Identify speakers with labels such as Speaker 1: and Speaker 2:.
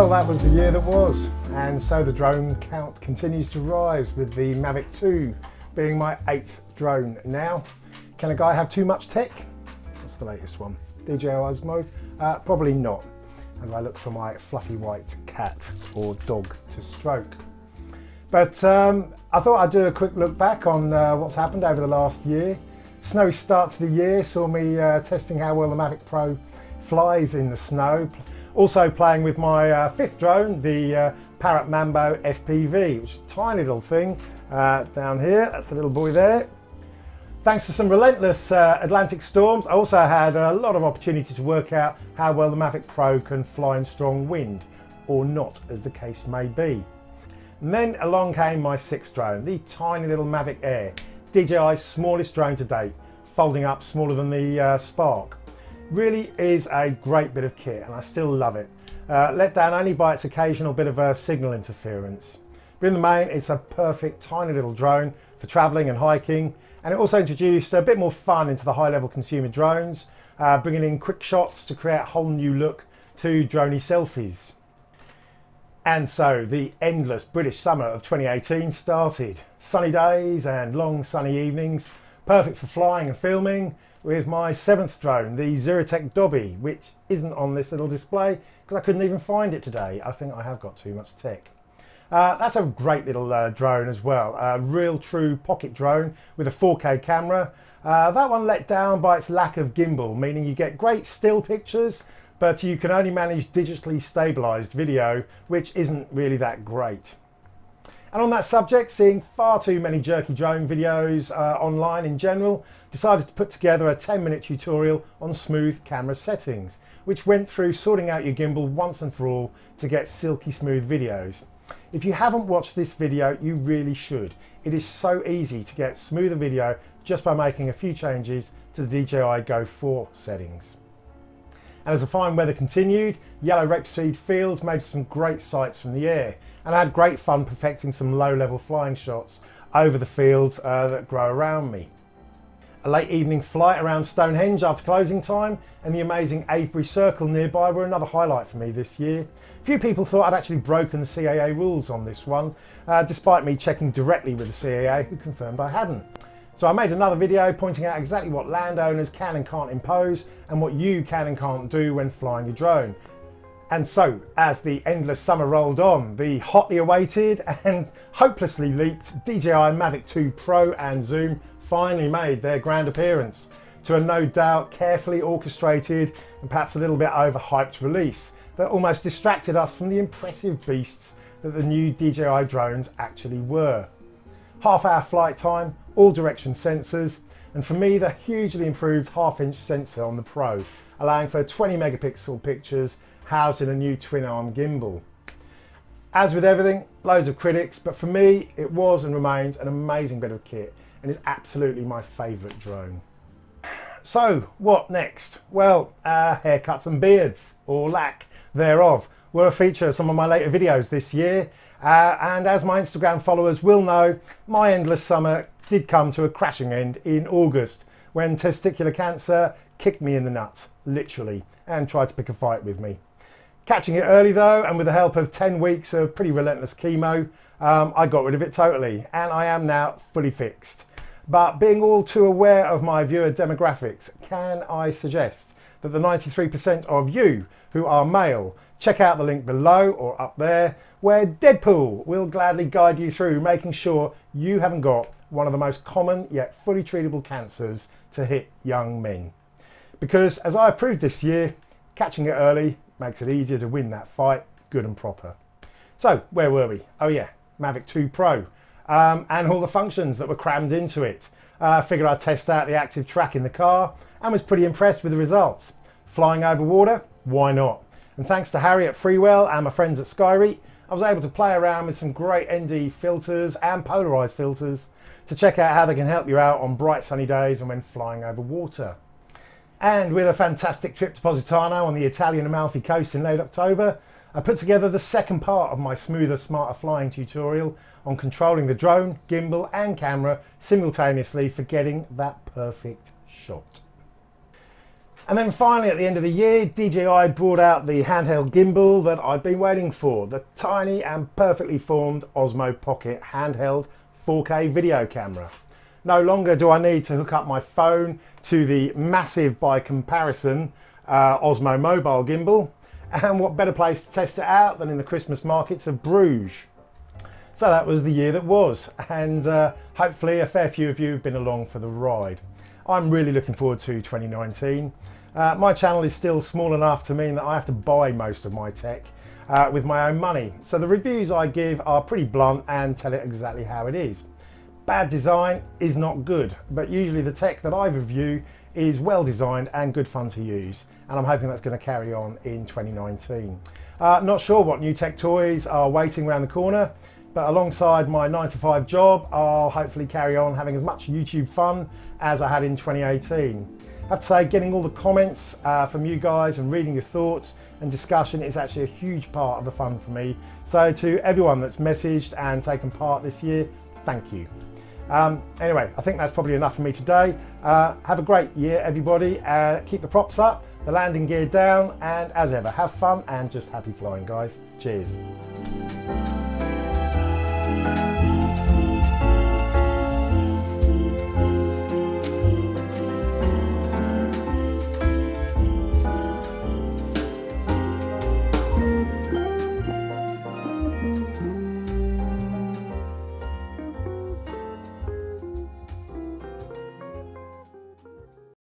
Speaker 1: Well, that was the year that was, and so the drone count continues to rise, with the Mavic 2 being my 8th drone now. Can a guy have too much tech? What's the latest one? DJI Osmo? Probably not, as I look for my fluffy white cat or dog to stroke. But I thought I'd do a quick look back on what's happened over the last year. Snowy start to the year saw me testing how well the Mavic Pro flies in the snow. Also playing with my 5th drone, the Parrot Mambo FPV, which is a tiny little thing down here. That's the little boy there. Thanks to some relentless Atlantic storms, I also had a lot of opportunity to work out how well the Mavic Pro can fly in strong wind, or not, as the case may be. And then along came my 6th drone, the tiny little Mavic Air, DJI's smallest drone to date, folding up smaller than the Spark. Really is a great bit of kit, and I still love it. Let down only by its occasional bit of signal interference. But in the main, it's a perfect tiny little drone for travelling and hiking, and it also introduced a bit more fun into the high-level consumer drones, bringing in quick shots to create a whole new look to droney selfies. And so the endless British summer of 2018 started. Sunny days and long sunny evenings, perfect for flying and filming, with my 7th drone, the Xerotech Dobby, which isn't on this little display because I couldn't even find it today. I think I have got too much tech. That's a great little drone as well, a real true pocket drone with a 4K camera. That one let down by its lack of gimbal, meaning you get great still pictures, but you can only manage digitally stabilised video, which isn't really that great. And on that subject, seeing far too many jerky drone videos online in general, decided to put together a 10-minute tutorial on smooth camera settings, which went through sorting out your gimbal once and for all to get silky smooth videos. If you haven't watched this video, you really should. It is so easy to get smoother video just by making a few changes to the DJI Go 4 settings. And as the fine weather continued, yellow rapeseed fields made for some great sights from the air, and I had great fun perfecting some low-level flying shots over the fields that grow around me. A late evening flight around Stonehenge after closing time and the amazing Avebury Circle nearby were another highlight for me this year. Few people thought I'd actually broken the CAA rules on this one, despite me checking directly with the CAA, who confirmed I hadn't. So I made another video pointing out exactly what landowners can and can't impose and what you can and can't do when flying your drone. And so, as the endless summer rolled on, the hotly awaited and hopelessly leaked DJI Mavic 2 Pro and Zoom finally made their grand appearance to a no doubt carefully orchestrated and perhaps a little bit overhyped release that almost distracted us from the impressive beasts that the new DJI drones actually were. Half-hour flight time, all direction sensors, and for me the hugely improved half-inch sensor on the Pro, allowing for 20 megapixel pictures housed in a new twin-arm gimbal. As with everything, loads of critics, but for me it was and remains an amazing bit of kit and is absolutely my favourite drone. So what next? Well, haircuts and beards, or lack thereof, were a feature of some of my later videos this year, and as my Instagram followers will know, my endless summer did come to a crashing end in August when testicular cancer kicked me in the nuts, literally, and tried to pick a fight with me. Catching it early though, and with the help of 10 weeks of pretty relentless chemo, I got rid of it totally, and I am now fully fixed. But being all too aware of my viewer demographics, can I suggest that the 93% of you who are male check out the link below or up there, where Deadpool will gladly guide you through making sure you haven't got one of the most common yet fully treatable cancers to hit young men. Because as I've proved this year, catching it early makes it easier to win that fight good and proper. So where were we? Oh yeah, Mavic 2 Pro. And all the functions that were crammed into it. Figured I'd test out the active track in the car and was pretty impressed with the results. Flying over water? Why not? And thanks to Harry at Freewell and my friends at Skyreet, I was able to play around with some great ND filters and polarized filters to check out how they can help you out on bright sunny days and when flying over water. And with a fantastic trip to Positano on the Italian Amalfi Coast in late October, I put together the second part of my smoother, smarter flying tutorial on controlling the drone, gimbal and camera simultaneously for getting that perfect shot. And then finally at the end of the year, DJI brought out the handheld gimbal that I've been waiting for, the tiny and perfectly formed Osmo Pocket handheld 4K video camera. No longer do I need to hook up my phone to the massive, by comparison, Osmo mobile gimbal. And what better place to test it out than in the Christmas markets of Bruges. So that was the year that was, and hopefully a fair few of you have been along for the ride. I'm really looking forward to 2019. My channel is still small enough to mean that I have to buy most of my tech with my own money. So the reviews I give are pretty blunt and tell it exactly how it is. Bad design is not good, but usually the tech that I review is well designed and good fun to use. And I'm hoping that's going to carry on in 2019. Not sure what new tech toys are waiting around the corner, but alongside my 9-to-5 job, I'll hopefully carry on having as much YouTube fun as I had in 2018. I have to say, getting all the comments from you guys and reading your thoughts and discussion is actually a huge part of the fun for me. So to everyone that's messaged and taken part this year, thank you. Anyway, I think that's probably enough for me today. Have a great year, everybody. Keep the props up, the landing gear down, and as ever, have fun and just happy flying, guys. Cheers.